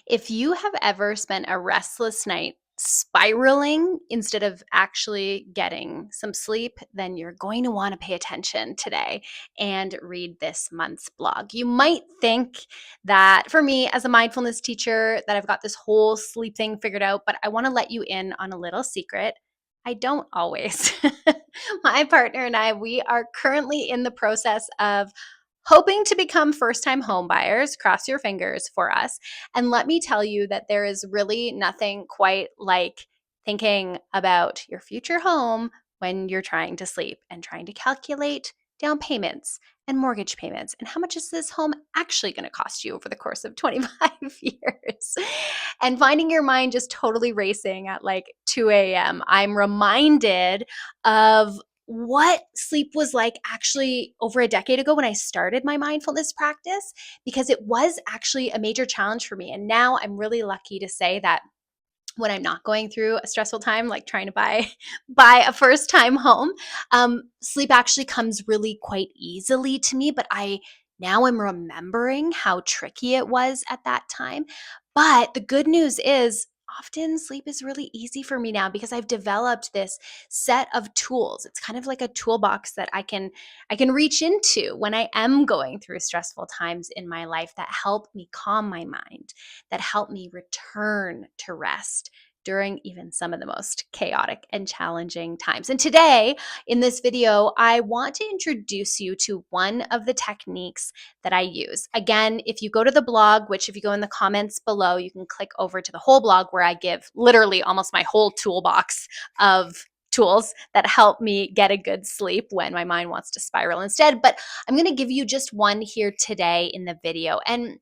If you have ever spent a restless night spiraling instead of actually getting some sleep, then you're going to want to pay attention today and read this month's blog. You might think that for me as a mindfulness teacher that I've got this whole sleep thing figured out, but I want to let you in on a little secret. I don't always. My partner and I, we are currently in the process of hoping to become first time home buyers. Cross your fingers for us. And let me tell you that there is really nothing quite like thinking about your future home when you're trying to sleep and trying to calculate down payments and mortgage payments and how much is this home actually going to cost you over the course of 25 years, and finding your mind just totally racing at like 2 a.m. I'm reminded of what sleep was like actually over a decade ago when I started my mindfulness practice, because it was actually a major challenge for me. And now I'm really lucky to say that when I'm not going through a stressful time, like trying to buy a first time home, sleep actually comes really quite easily to me. But I now am remembering how tricky it was at that time. But the good news is often sleep is really easy for me now because I've developed this set of tools. It's kind of like a toolbox that I can reach into when I am going through stressful times in my life that help me calm my mind, that help me return to rest during even some of the most chaotic and challenging times. And today, in this video, I want to introduce you to one of the techniques that I use. Again, if you go to the blog, which if you go in the comments below, you can click over to the whole blog where I give literally almost my whole toolbox of tools that help me get a good sleep when my mind wants to spiral instead. But I'm going to give you just one here today in the video. And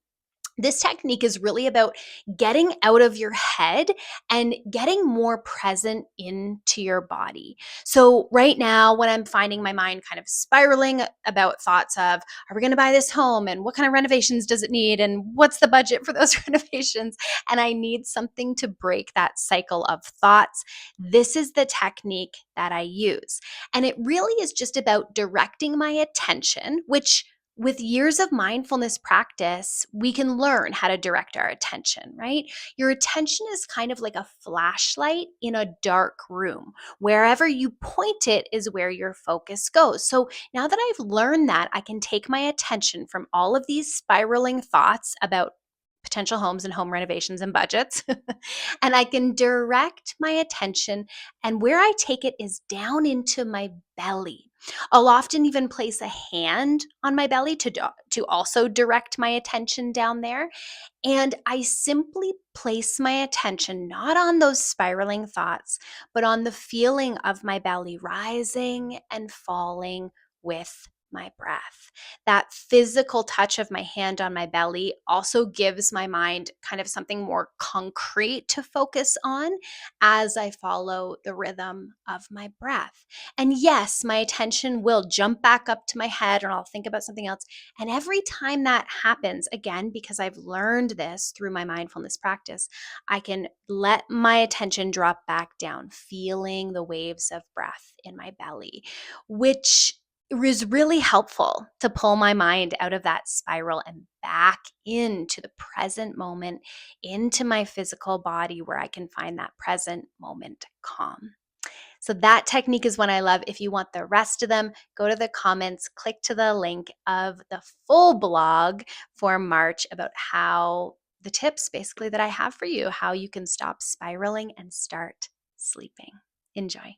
this technique is really about getting out of your head and getting more present into your body. So, right now, when I'm finding my mind kind of spiraling about thoughts of, are we going to buy this home? And what kind of renovations does it need? And what's the budget for those renovations? And I need something to break that cycle of thoughts. This is the technique that I use. And it really is just about directing my attention, which with years of mindfulness practice, we can learn how to direct our attention, right? Your attention is kind of like a flashlight in a dark room. Wherever you point it is where your focus goes. So now that I've learned that, I can take my attention from all of these spiraling thoughts about potential homes and home renovations and budgets, and I can direct my attention. And where I take it is down into my belly. I'll often even place a hand on my belly to also direct my attention down there. And I simply place my attention not on those spiraling thoughts, but on the feeling of my belly rising and falling with my breath. That physical touch of my hand on my belly also gives my mind kind of something more concrete to focus on as I follow the rhythm of my breath. And yes, my attention will jump back up to my head and I'll think about something else. And every time that happens, again, because I've learned this through my mindfulness practice, I can let my attention drop back down, feeling the waves of breath in my belly, which is really helpful to pull my mind out of that spiral and back into the present moment, into my physical body where I can find that present moment calm. So that technique is one I love. If you want the rest of them, go to the comments, click to the link of the full blog for March about how the tips basically that I have for you, how you can stop spiraling and start sleeping. Enjoy.